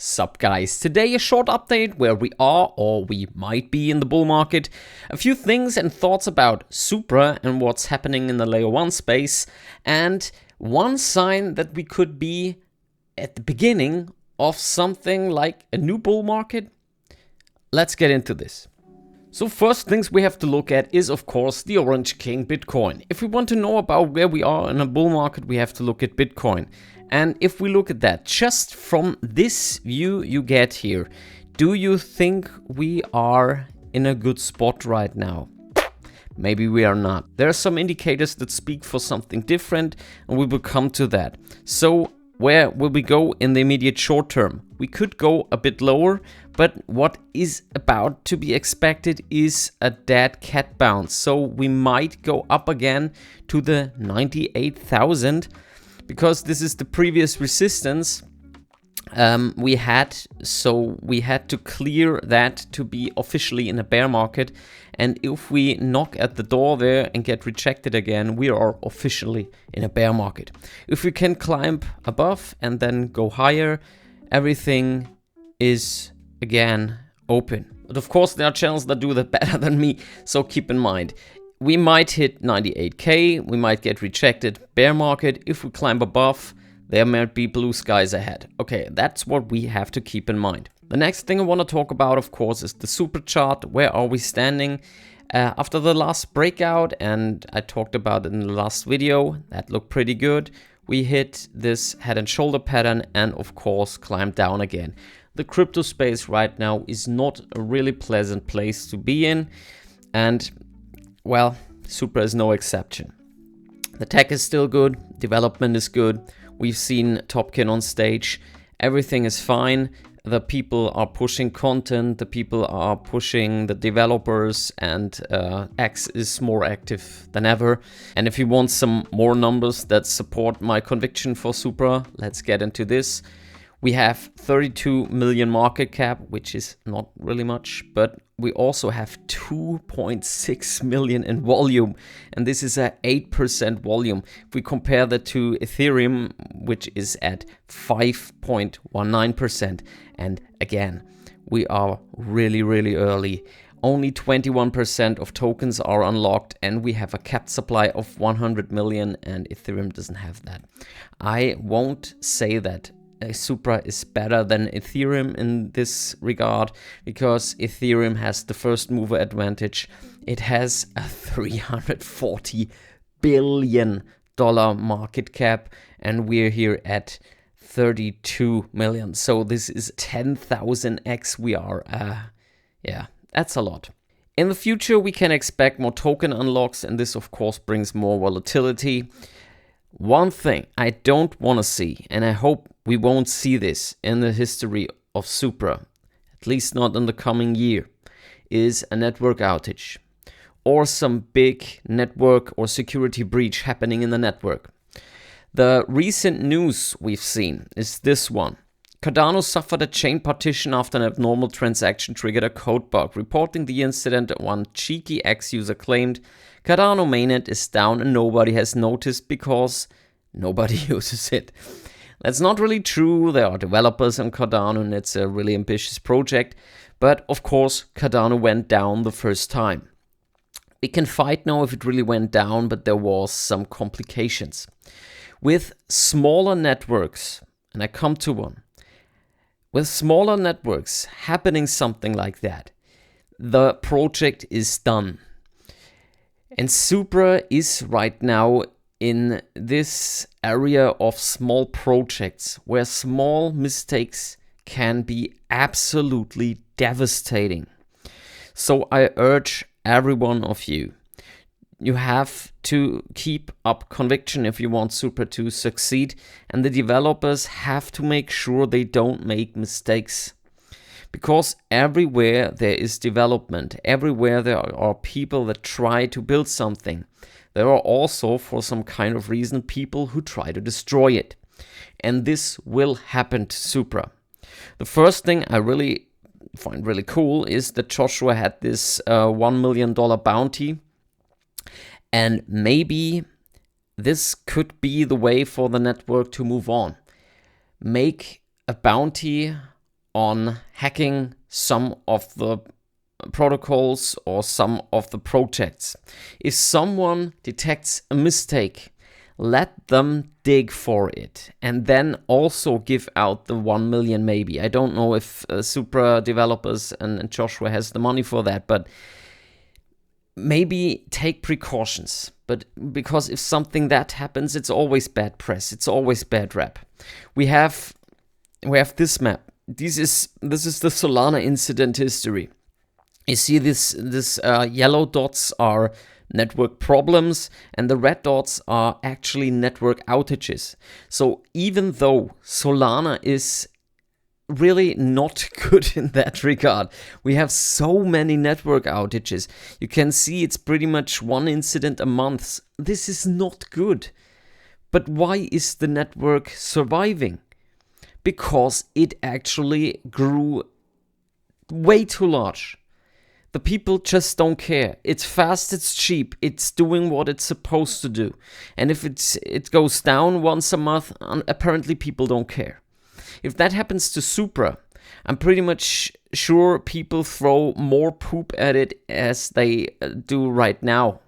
Sup guys, today a short update where we are or we might be in the bull market, a few things and thoughts about Supra and what's happening in the layer 1 space, and one sign that we could be at the beginning of something like a new bull market. Let's get into this. So first things we have to look at is of course the Orange King Bitcoin. If we want to know about where we are in a bull market, we have to look at Bitcoin. And if we look at that, just from this view you get here, do you think we are in a good spot right now? Maybe we are not. There are some indicators that speak for something different, and we will come to that. So where will we go in the immediate short term? We could go a bit lower, but what is about to be expected is a dead cat bounce. So we might go up again to the 98,000. Because this is the previous resistance we had, so we had to clear that to be officially in a bear market. And if we knock at the door there and get rejected again, we are officially in a bear market. If we can climb above and then go higher, everything is again open. But of course there are channels that do that better than me, so keep in mind. We might hit 98k, we might get rejected, bear market. If we climb above, there might be blue skies ahead. Okay, that's what we have to keep in mind. The next thing I want to talk about, of course, is the Supra chart. Where are we standing? After the last breakout, and I talked about it in the last video, that looked pretty good. We hit this head and shoulder pattern and of course climbed down again. The crypto space right now is not a really pleasant place to be in, and well, Supra is no exception. The tech is still good, development is good, we've seen Topkin on stage, everything is fine, the people are pushing content, the people are pushing the developers, and X is more active than ever. And if you want some more numbers that support my conviction for Supra, let's get into this. We have 32 million market cap, which is not really much, but we also have 2.6 million in volume, and this is a 8% volume. If we compare that to Ethereum, which is at 5.19%, and again, we are really early. Only 21% of tokens are unlocked, and we have a capped supply of 100 million, and Ethereum doesn't have that. I won't say that Supra is better than Ethereum in this regard, because Ethereum has the first mover advantage. It has a $340 billion market cap, and we're here at 32 million. So this is 10,000x. We are, yeah, that's a lot. In the future, we can expect more token unlocks, and this of course brings more volatility. One thing I don't want to see, and I hope we won't see this in the history of Supra, at least not in the coming year, is a network outage or some big network or security breach happening in the network. The recent news we've seen is this one. Cardano suffered a chain partition after an abnormal transaction triggered a code bug. Reporting the incident, one cheeky ex-user claimed Cardano mainnet is down and nobody has noticed because nobody uses it. That's not really true. There are developers on Cardano and it's a really ambitious project. But of course, Cardano went down the first time. We can fight now if it really went down, but there was some complications. With smaller networks, and I come to one, with smaller networks happening something like that, the project is done. And Supra is right now in this area of small projects where small mistakes can be absolutely devastating. So I urge every one of you, you have to keep up conviction if you want Supra to succeed, and the developers have to make sure they don't make mistakes. Because everywhere there is development, everywhere there are people that try to build something, there are also, for some kind of reason, people who try to destroy it. And this will happen to Supra. The first thing I really find really cool is that Joshua had this $1 million bounty. And maybe this could be the way for the network to move on. Make a bounty on hacking some of the protocols or some of the projects. If someone detects a mistake, let them dig for it and then also give out the 1 million maybe. I don't know if Supra developers and Joshua has the money for that, but maybe take precautions. But because if something that happens, it's always bad press. It's always bad rap. We have this map. This is the Solana incident history. You see this yellow dots are network problems and the red dots are actually network outages. So even though Solana is really not good in that regard, we have so many network outages. You can see it's pretty much one incident a month. This is not good. But why is the network surviving? Because it actually grew way too large. The people just don't care. It's fast, it's cheap, it's doing what it's supposed to do. And if it goes down once a month, apparently people don't care. If that happens to Supra, I'm pretty much sure people throw more poop at it as they do right now.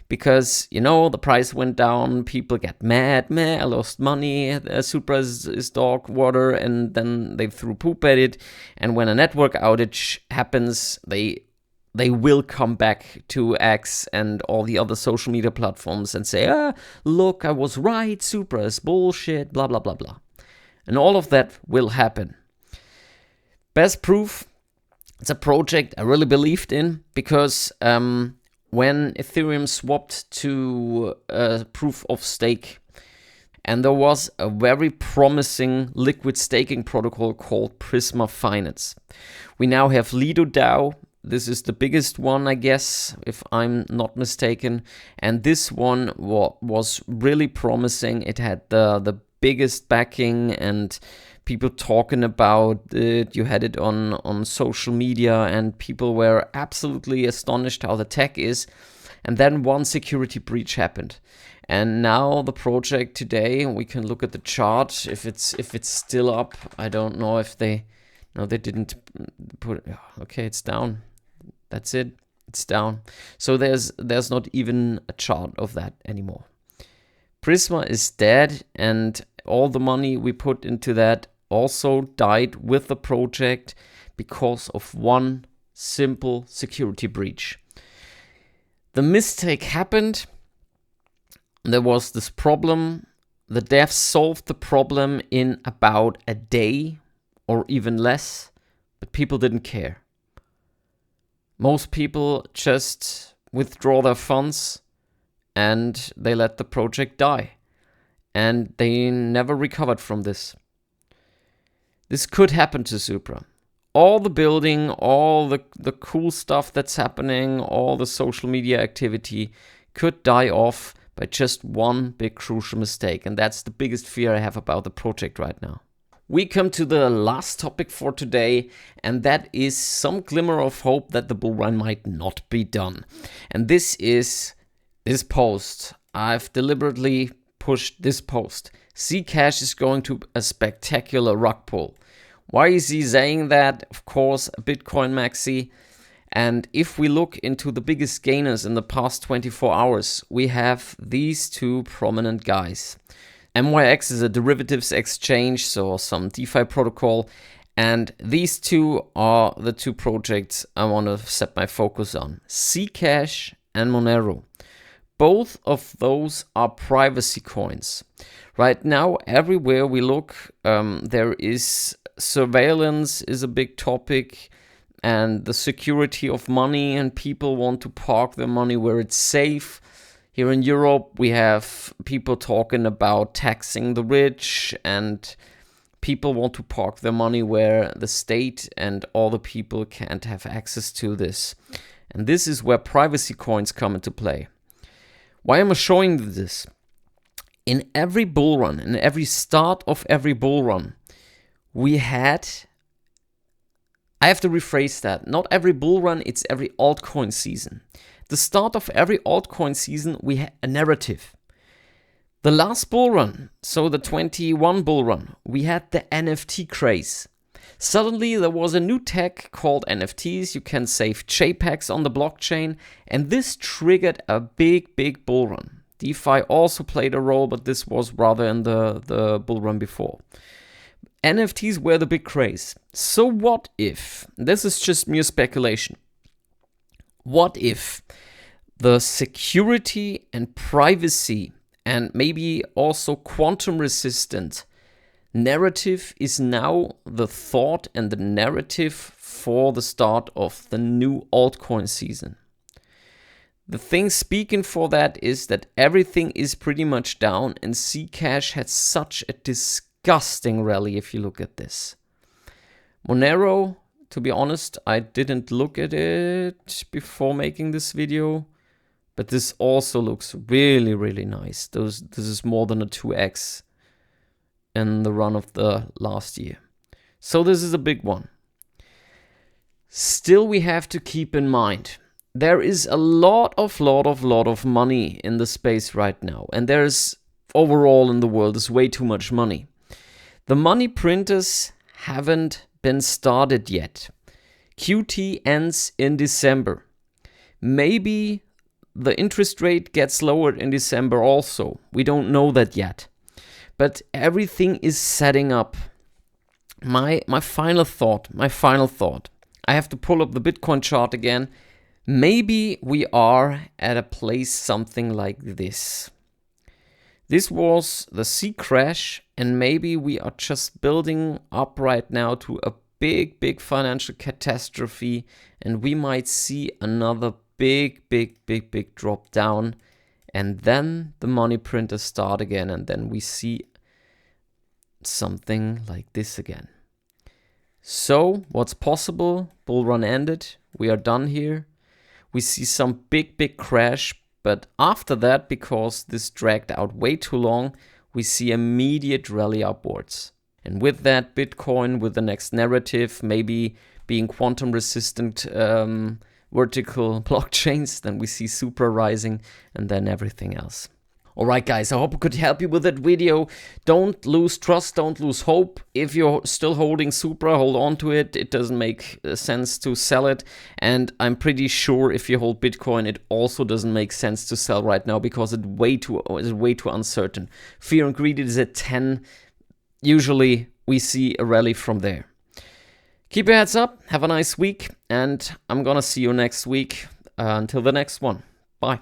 Because, the price went down, people get mad, I lost money, Supra is dog water, and then they threw poop at it. And when a network outage happens, they will come back to X and all the other social media platforms and say, look, I was right, Supra is bullshit, blah, blah, blah, blah. And all of that will happen. Best proof, it's a project I really believed in because when Ethereum swapped to proof of stake, and there was a very promising liquid staking protocol called Prisma Finance. We now have Lido DAO. This is the biggest one, I guess, if I'm not mistaken. And this one was really promising. It had the biggest backing and people talking about it. You had it on social media and people were absolutely astonished how the tech is. And then one security breach happened. And now the project today, we can look at the chart. If it's still up, I don't know if they didn't put it. Okay, it's down. That's it. It's down. So there's not even a chart of that anymore. Prisma is dead, and all the money we put into that also died with the project because of one simple security breach. The mistake happened. There was this problem. The devs solved the problem in about a day or even less, but people didn't care. Most people just withdraw their funds and they let the project die. And they never recovered from this. This could happen to Supra. All the building, all the cool stuff that's happening, all the social media activity could die off by just one big crucial mistake. And that's the biggest fear I have about the project right now. We come to the last topic for today, and that is some glimmer of hope that the bull run might not be done. And this is this post. I've deliberately pushed this post. Zcash is going to a spectacular rug pull. Why is he saying that? Of course, a Bitcoin maxi. And if we look into the biggest gainers in the past 24 hours, we have these two prominent guys. MYX is a derivatives exchange, so some DeFi protocol. And these two are the two projects I want to set my focus on. Zcash and Monero. Both of those are privacy coins. Right now, everywhere we look, there is surveillance is a big topic, and the security of money, and people want to park their money where it's safe. Here in Europe, we have people talking about taxing the rich, and people want to park their money where the state and all the people can't have access to this. And this is where privacy coins come into play. Why am I showing you this? In every bull run, in every start of every bull run, we had, I have to rephrase that, not every bull run, it's every altcoin season. The start of every altcoin season, we had a narrative. The last bull run, so the 21 bull run, we had the NFT craze. Suddenly there was a new tech called NFTs. You can save JPEGs on the blockchain, and this triggered a big bull run. DeFi also played a role, but this was rather in the bull run before. NFTs were the big craze. So what if, this is just mere speculation, what if the security and privacy and maybe also quantum resistant narrative is now the thought and the narrative for the start of the new altcoin season? The thing speaking for that is that everything is pretty much down, and Zcash had such a disgusting rally if you look at this. Monero, to be honest, I didn't look at it before making this video, but this also looks really nice. This is more than a 2x in the run of the last year. So this is a big one. Still, we have to keep in mind, there is a lot of money in the space right now. And there's overall in the world is way too much money. The money printers haven't been started yet. QT ends in December. Maybe the interest rate gets lowered in December also. We don't know that yet. But everything is setting up. My final thought. I have to pull up the Bitcoin chart again. Maybe we are at a place something like this. This was the C crash, and maybe we are just building up right now to a big financial catastrophe, and we might see another big drop down, and then the money printers start again, and then we see something like this again. So what's possible? Bull run ended. We are done here. We see some big crash, but after that, because this dragged out way too long, we see immediate rally upwards. And with that, Bitcoin with the next narrative, maybe being quantum resistant vertical blockchains, then we see Supra rising, and then everything else. Alright guys, I hope I could help you with that video. Don't lose trust, don't lose hope. If you're still holding Supra, hold on to it. It doesn't make sense to sell it. And I'm pretty sure if you hold Bitcoin, it also doesn't make sense to sell right now because it's way too uncertain. Fear and greed is at 10. Usually we see a rally from there. Keep your heads up, have a nice week, and I'm gonna see you next week. Until the next one. Bye.